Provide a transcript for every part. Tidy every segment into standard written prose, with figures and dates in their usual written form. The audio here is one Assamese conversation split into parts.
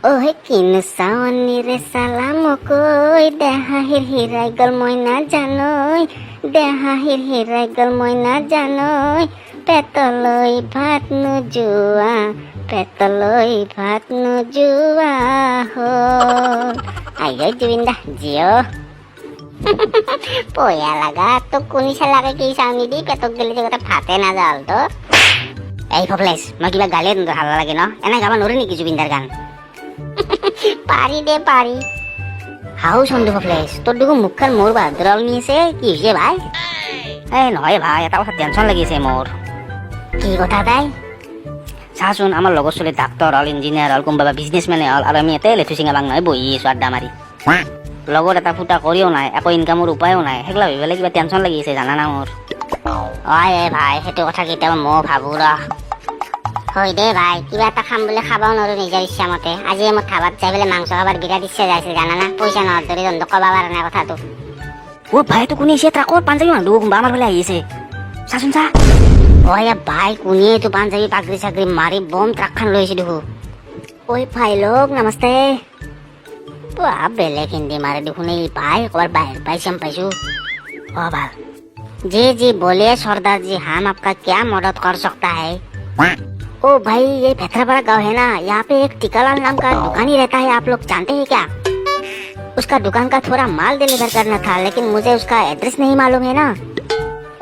Ohe kinu sawani re salamu koi deha hir hirai gal moi na janoi deha hir hirai gal moi na janoi petoloi bhat nu jua petoloi bhat nu jua ho ayo Juwinda jio poya laga to kuni salaga ki sauni di petok gele jagata phate na jal to ei Poples মই কিবা গালে তোৰ হাল্লা লাগে ন এনে গাবা নৰি নেকি জুবিনদাৰ গান পারি দে পারি হাউ সন্দু Poples তোর দেখো মুখখান মোর বাদরল নিয়েছে কি হইছে ভাই এই নহয় ভাই এটা কথা টেনশন লাগিছে মোর কি কথা তাই চাচোন আমার লগৰ চলি ডাক্তৰ হল ইঞ্জিনিয়াৰ হল কোনোবা বিজনেছমেন হল আৰু আমি এতে লেঠু চিঙা বাং নহয় বহি আছো আড্ডা মাৰি লগৰ এটা ফুটা কৰিও নাই একো ইনকামৰ উপায়ো নাই সেইগলা ভাবিলে কিবা টেনশন লাগিছে জানা না মোৰ অয় ভাই সেইটো কথা কেতিয়াবা মই ভাবো ৰ হয় দে ভাই কিবা এটা খাম বুলি খাবাও নোৱাৰো নিজৰ ইচ্ছা মতে আজি মই খাবাত যাই পেলাই মাংস খাবাৰ বিৰাট ইচ্ছা যাইছিল জানা না পইচা নহয় ধৰি দণ্ড কবা পাৰা নাই কথাটো ও ভাই তো কোনে এসে ট্ৰাকত পাঞ্জাবি মানুহ কোনবা আমাৰ ফালে আহিছে চাচোন চা ওয়া ভাই কোনে তো পাঞ্জাবি পাগড়ি চাগড়ি মাৰি বম ট্রাকখান লৈছে দেখো ওই ভাই লোক নমস্তে তো আপ বেলেগ হিন্দি মারে দেখুন এই ভাই একবার বাহির পাইছো ओ भाई जी बोलिए सरदार जी हम आपका क्या मदद कर सकता है ओ भाई ये भेथरापाड़ा गांव है ना यहाँ पे एक टीकालाल नाम का दुकानी रहता है आप लोग जानते हैं क्या उसका दुकान का थोड़ा माल डिलीवर करना था लेकिन मुझे उसका एड्रेस नहीं मालूम है ना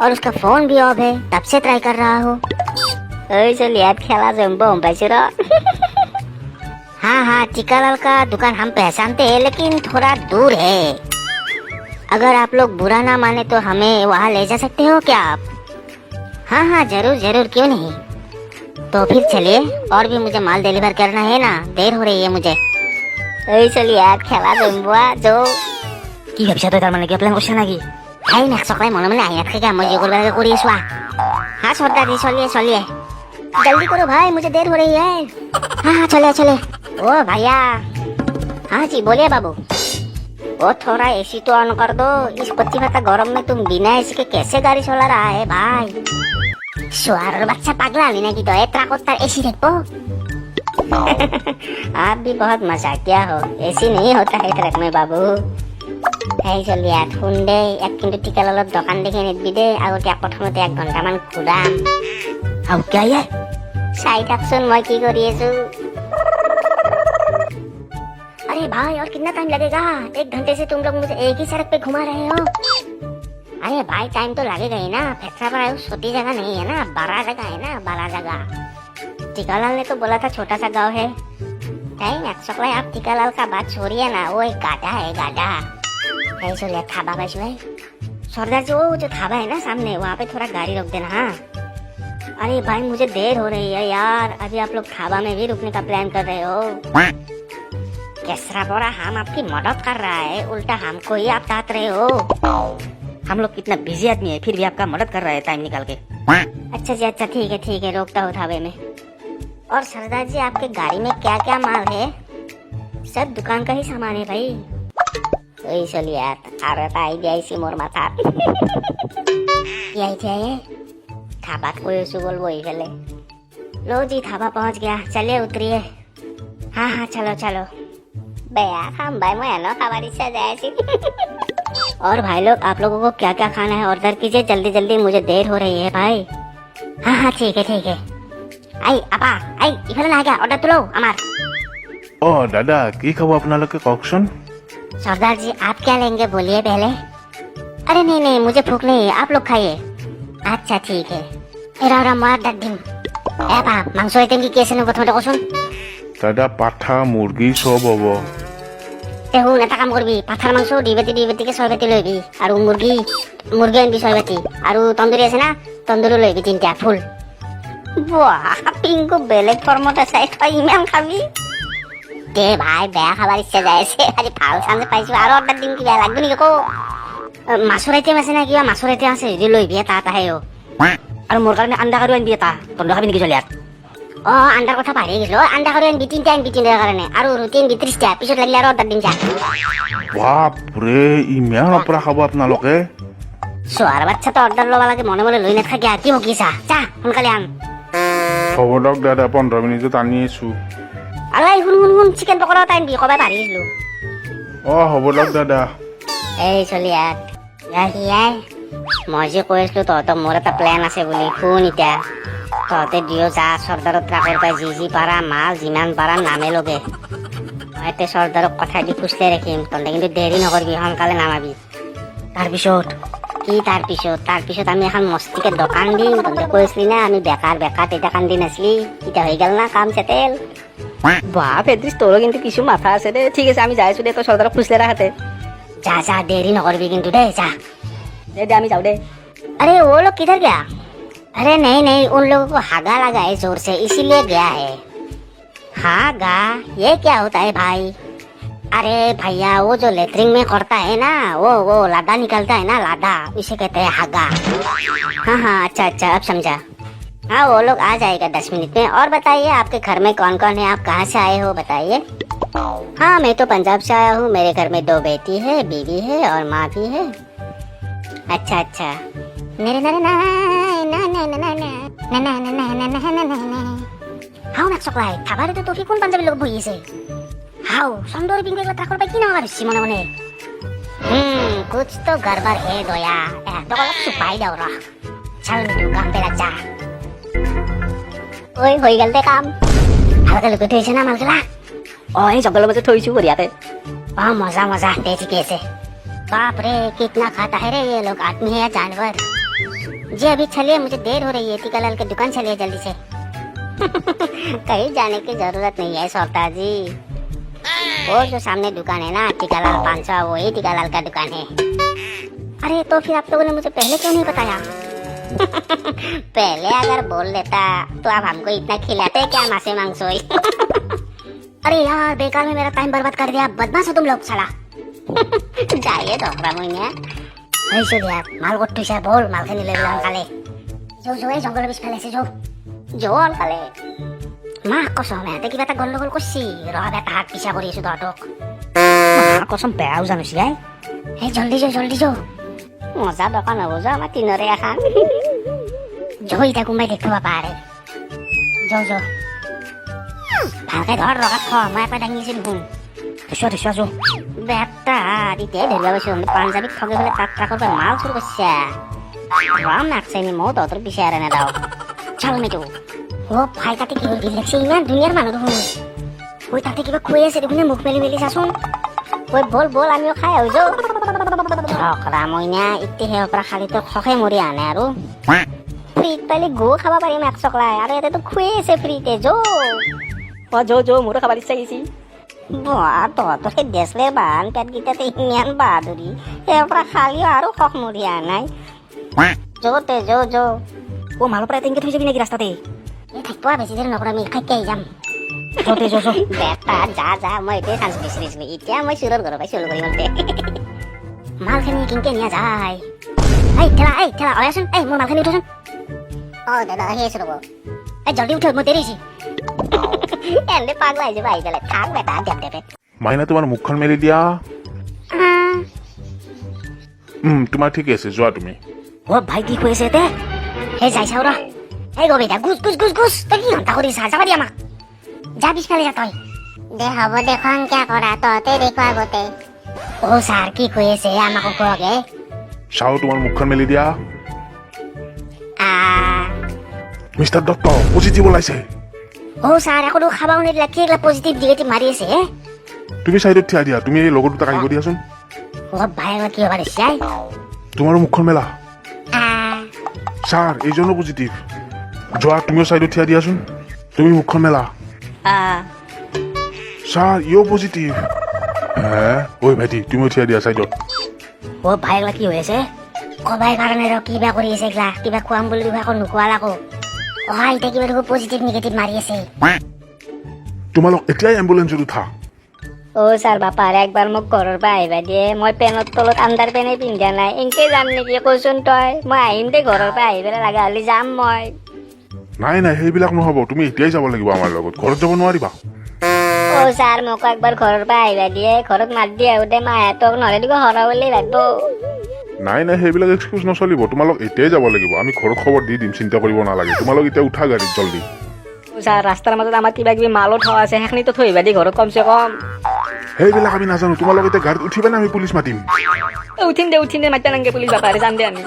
और उसका फोन भी ऑफ है तब से ट्राई कर रहा हूँ खेला हाँ टीकालाल का दुकान हम पहचानते हैं लेकिन थोड़ा दूर है अगर आप लोग बुरा ना माने तो हमें वहाँ ले जा सकते हो क्या आप हाँ जरूर क्यों नहीं तो फिर चलिए और भी मुझे माल डिलीवर करना है ना देर हो रही है मुझे चलिए खेला জমবুৱা जो কি ভাবিছা তই তাৰমানে কি প্ল্যান কৰিছ নাকি এই না সকালে মনে মনে আইয়া থাকে মই যে করব লাগে কৰি আছো हाँ सरदार जी चलिए जल्दी करो भाई मुझे देर हो रही है हाँ चले ओ भैया हाँ जी बोलिए बाबू वो थोड़ा एसी तो ऑन कर दो इस 25 गरम में तुम बिना एसी के कैसे गाड़ी चला रहा है भाई सुअर बच्चा पगला नहीं कि तो ट्रक एसी देखो आप भी बहुत मजाकिया हो एसी नहीं होता है ट्रक में बाबू चलिए শুনদে এক কিন্তু টিকালালত দোকান দেখে নিবি দে আগতে প্ৰথমতে 1 ঘণ্টামান ঘূৰাম আৰু কি আয়ে চাই থাকচোন মই কি কৰি আছো अरे भाई और कितना टाइम लगेगा 1 घंटे से तुम लोग मुझे एक ही सड़क पे घुमा रहे हो अरे भाई टाइम तो लगेगा ही ना भेथरापाड़ा छोटी जगह नहीं है ना बड़ा जगह है ना बड़ा जगह टीकालाल ने तो बोला था छोटा सा गांव है नहीं सकला आप टीकालाल का बात छोड़िए ना वो एक गाढ़ा है गाढ़ा चलिए थाबा पाइसु है सरदार जी वो जो थाबा है ना सामने वहाँ पे थोड़ा गाड़ी रोक देना हाँ अरे भाई मुझे देर हो रही है यार अभी आप लोग थाबा में भी रुकने का प्लान कर रहे हो केसरापाड़ा हम आपकी मदद कर रहा है उल्टा हमको ही आप डांट रहे हो हम लोग कितना बिजी आदमी है फिर भी आपका मदद कर रहा है टाइम निकाल के अच्छा जी अच्छा ठीक है रोकता हूँ थाबे में और सरदार जी आपके गाड़ी में क्या क्या माल है सब दुकान का ही सामान है भाई चलिए और आइडिया इसी मोर माथा थाबात कोई सुगल वही फैले लो जी थाबा पहुंच गया चलिए उतरिए हाँ चलो हम भाई मैं खावा इच्छा जाए और भाई लोग आप लोगों को क्या क्या खाना है ऑर्डर कीजिए जल्दी मुझे देर हो रही है भाई हाँ ठीक है आई আপা आई इफाले ना गया ऑर्डर तो लो আমার ओ दादा की खाबो आपनालोके कौकसन सरदार जी आप क्या लेंगे बोलिए पहले अरे नहीं मुझे भूख नहीं है आप लोग खाइए अच्छा ठीक है एरा मार दिम আপা মাংস আইটেম কি কেছে নেব প্রথমে কসুন দাদা পাঠা মুরগি সব হবো শুন এটা কাম করবি পাঠার মাংস 2 বাটিকে 6 বাটি লইবি আর মুরগি আনবি 6 বাটি আর তন্দুরি আছে না তন্দুরি লইবি 3টা ফুল বাহ পিঙ্কু বেলেগ ফর্মত আছে তুই ইমান খাবি দে ভাই বেয়া খাবার ইচ্ছা যাইছে আজি ভাল চান্স পাইছো আর অর্ডার দিম কি বেয়া লাগবে নি কো মাছৰ আইটেম আছে না কিবা মাছৰ আইটেম আছে যদি লইবি তা আহেও আৰু মোৰ কাৰণে আন্ডা কাৰি আনবি তা তন্দ খাবি নেকি চলিয়াত আন্ডাৰ কথা পাহৰি গেলো আন্ডা কাৰি আনবি 3টা আনবি 3টাৰ কাৰণে আৰু ৰুটি আনবি 30টা পিছত লাগিলে আৰু অৰ্ডাৰ দিম যা বাপ ৰে ইমান অপৰা খাব আপোনালোকে সোয়ার বাচ্চা তো অর্ডার লবা লাগে মনে মনে লই না থাকে আর কি বকিছা যা সোনকালে আন খবর দাদা 15 মিনিটত আনি আছো আলাই শুন চিকেন পকৰা এটা আনিবি ক'বাই পাৰিছিলোঁ হ'ব দিয়ক দাদা এই চলি ইয়াৰ মই যে কৈ আছিলোঁ তহঁতৰ মোৰ এটা প্লেন আছে বুলি শুন এতিয়া তহঁতে দিও যা চৰ্দাৰৰ ট্ৰাকৰ পৰা যি পাৰা মাল যিমান পাৰা নামে লগে মই এতিয়া চৰ্দাৰক কথা দি খুচলাই ৰাখিম তহঁতে কিন্তু দেৰি নকৰিবি সোনকালে নামাবি তাৰপিছত আমি এখন মস্তিকে দোকান দিম তহঁতে কৈছিলি না আমি বেকাৰ তেতিয়া কান্দি নাছিলি এতিয়া হৈ গ'ল না কাম চেটেল বাহ ফেদ্রিস তোরও কিন্তু কিছু মাথা আছে রে ঠিক আছে আমি যাইছো দে তো সর্দার খুঁজলে রাখাতে যা দেरी নকরবি কিন্তু দে जा দে আমি যাও দে अरे वो लोग किधर गया अरे नहीं उन लोगों को हागा लगा है जोर से इसीलिए गया है हागा ये क्या होता है भाई अरे भैया वो जो लेटरिन में करता है ना वो लादा निकलता है ना लादा इसे कहते हैं हागा हाँ अच्छा अब समझा हाँ वो लोग आ जाएगा 10 मिनट में और बताइए आपके घर में कौन कौन है आप कहाँ से आए हो बताइए हाँ मैं तो पंजाब से आया हूँ मेरे घर में 2 बेटी है बीवी है और माँ भी है अच्छा मेरे हाउ नाकसकलाई थाबारे तो तोफी कोन पाঞ্জাবী লোক বহিছে हाउ सुंदर बिंगे का ट्रैकर पे की ना मारिस मने कुछ तो गड़बड़ है दोया तो अलग सुपाई दाও रा चल तू काम पे लग जा ओए হৈ গেল দে কাম ভালকে লুকুই থৈছে না মালগলা ও এই জঙ্গলের মধ্যে থইছু বরিয়াতে मजा दे कैसे बाप रे कितना खाता है रे ये लोग आदमी है या जानवर जी अभी चलिए मुझे देर हो रही है टीकालाल की दुकान चलिए जल्दी से कहीं जाने की जरूरत नहीं है सौता जी वो जो सामने दुकान है ना टीकालाल 500 वही टीकालाल का दुकान है अरे तो फिर आप लोगों ने मुझे पहले क्यों नहीं बताया पहले अगर बोल देता तो आप हमको इतना खिलाते क्या मासे मांगसोई अरे यार बेकार में मेरा टाइम बर्बाद कर दिया बदमाश हो तुम लोग साला जाइए ढोकरा मुइने ऐसे दिया माल गोट्टू से बोल माल के नीले बिलान काले जो এই জঙ্গলের বিষ ফেলেছে জল কালে মা কসম এতে কিবা এটা গন্ডগোল করছি রহ বেটা হাত পিছা কৰি আছো তহঁতক কসম বেয়াও জানিস গাই এই জলদি যো মজা দোকান হব যা আমার তিনরে এখন জইটা কোনবাই দেখতে পারে যো ভালকে ধর রগাত খ মই একবার দাঙিছে দেখোন দিছো যো বেটা দিতে ধরিয়া বসে পাঞ্জাবি ঠগে ফেলে তার ট্রাকের পর মাল শুরু করছে রাম নাকসাইনি মো তোর পিছে আর না দাও চল মেটু ও ভাই কাতে কি হইল দেখছি ইমান দুনিয়ার মানুষ দেখুন ওই তাতে কিবা খুঁয়ে আছে দেখুন মুখ মেলি চাচোন ওই বল আমিও খাই হৈ যাও ঠকরা মইনা ইতে হে পৰা খালি তো খখে মৰি আনে আৰু ফ্ৰীত পালে গো খাব পাৰিম এক চকলাই আৰু ইয়াতে তো খুঁয়ে আছে ফ্ৰীতে যো মোৰো খাবার ইচ্ছা গেছি বাহ তো সেই দেশলে বান পেট গিটাতে ইমান বাহাদুরি এর পৰা খালি আৰু খখ মৰি আনাই যো ও মালৰ পৰা টেংকে থৈ যাবি নেকি ৰাস্তাতে এই থাকিব বেছি দেৰি নকৰা আমি খাইকে আহি যাম যো বেটা যা মই এতিয়া চান্স বিচাৰিছিলো এতিয়া মই চুৰৰ ঘৰৰ পৰা চুৰ কৰি মালতে মালখিনি কিনকে নিয়া যায় এই ঠেলা আয়াচোন এই মোৰ মালখিনি উঠোচোন দাদা আহি আছো ৰ'ব এই জলদি উঠো মই দেৰি হৈছে এনে পাগলা হৈ যাব আহি পেলাই থাক বেটা দেপে মাইনা তোমাৰ মুখখন মেলি দিয়া তোমাৰ ঠিকে আছে যোৱা তুমি ও ভাই কি কৈছে তে হে যাই চাও ৰ এই গো বেটা গুছ তই কি ঘণ্টা কৰি যাবা দি আমাক যা পিছফালে যা তই দে হ'ব দেখোন কিয় কৰা তহঁতে দেখো আগতে ও ছাৰ কি কৈছে আমাকো কোৱাগে চাও তোমাৰ মুখখন মেলি দিয়া মিষ্টাৰ দত্ত পজিটিভ ওলাইছে ও ছাৰ একো খাবাও নিদিলা কি এইগিলা পজিটিভ নিগেটিভ মাৰি আছে তুমি চাইডত থিয়া দিয়া তুমি এই লগৰ দুটাক আহিব দিয়াচোন ও ভাই কি হ'ব দিছে তোমাৰো মুখখন মেলা ছাৰ এইজনো পজিটিভ যোৱা তুমিও চাইডত থিয়া দিয়াচোন তুমি মুখখন মেলা ছাৰ ইও পজিটিভ হে ঐ ভাইটি তুমিও থিয়া দিয়া চাইডত ও ভাই এগুলা কি হৈ আছে কবাই কাৰণে ৰ কিবা কৰি আছে এগুলা কিবা খুৱাম বুলি কিবা আকৌ নোখোৱাল আকৌ এতিয়া কিবা দেখো পজিটিভ নিগেটিভ মাৰি আছে তোমালোক এতিয়াই এম্বুলেন্সত উঠা ও স্যাৰ বাপাৰ একবাৰ মোক ঘৰৰ পৰা আহিবা দিয়ে মই পেনৰ তলত আণ্ডাৰ পেনে পিন্ধা নাই এনকে যাম নেকি কৈছোন তই মই আহিম দে ঘৰৰ পৰা আহি পেলাই লগা হ'লে যাম মই নাই সেইবিলাক নহ'ব তুমি এতিয়াই যাব লাগিব আমাৰ লগত ঘৰত যাব নোৱাৰিবা ও স্যাৰ মোক একবাৰ ঘৰৰ পৰা আহিবা দিয়ে ঘৰত মাত দি আহোঁতে মাহঁতক নহ'লে দিব হৰা বুলি ভাবিব নাই সেইবিলাক এক্সকিউজ নচলিব তোমালোক এতিয়াই যাব লাগিব আমি ঘৰত খবৰ দি দিম চিন্তা কৰিব নালাগে তোমালোক এতিয়া উঠা গাড়ীত জলদি ও ছাৰ ৰাস্তাৰ মাজত আমাৰ কিবা কিবি মালো থোৱা আছে সেইখিনিতো থৈ আহিবা দি ঘৰত কমচে কম সেইবিলাক আমি নাজানো তোমালোক এতিয়া গাড়ীত উঠিবা না আমি পুলিচ মাতিম উঠিম দে মাতিবা নাংগে পুলিচ বাপাৰে যাম দে আমি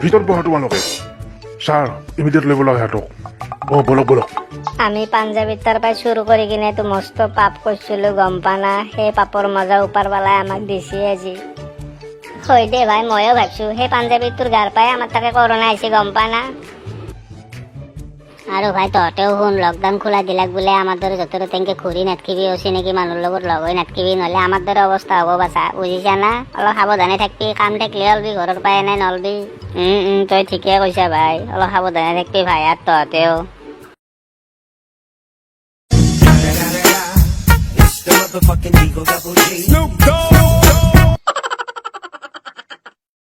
ভিতৰত বহা তোমালোকে ছাৰ ইমিডিয়েট লৈ বলক সিহঁতক বলক বলক আমি পাঞ্জাবীৰ তাৰ পৰা চুৰ কৰি কিনে তো মস্ত পাপ কৰিছিলো গম পানা সেই পাপৰ মজা ওপাৰৱালাই আমাক দিছে আজি হয় দে ভাই ময়ো ভাবছো সেই পাঞ্জাবী তোৰ গাৰ পাই আমাৰ তাকে কৰোণা আহিছে গম পানা আৰু ভাই তহঁতেও শুন লকডাউন খোলা দিলাক বোলে আমাৰ দৰে য'তে তেনেকে ঘূৰি নাথাকিবি অচিনাকি মানুহৰ লগত লগ হৈ নাথাকিবি নহ'লে আমাৰ দৰে অৱস্থা হ'ব বাচা বুজিছা না অলপ সাৱধানে থাকবি কাম থাকিলে অলবি ঘৰৰ পৰা এনে নলবি তই ঠিকে কৈছা ভাই অলপ সাৱধানে থাকবি ভাই আৰু তহঁতেও It's the motherfucking Eagle Double G. Snoop Dogg.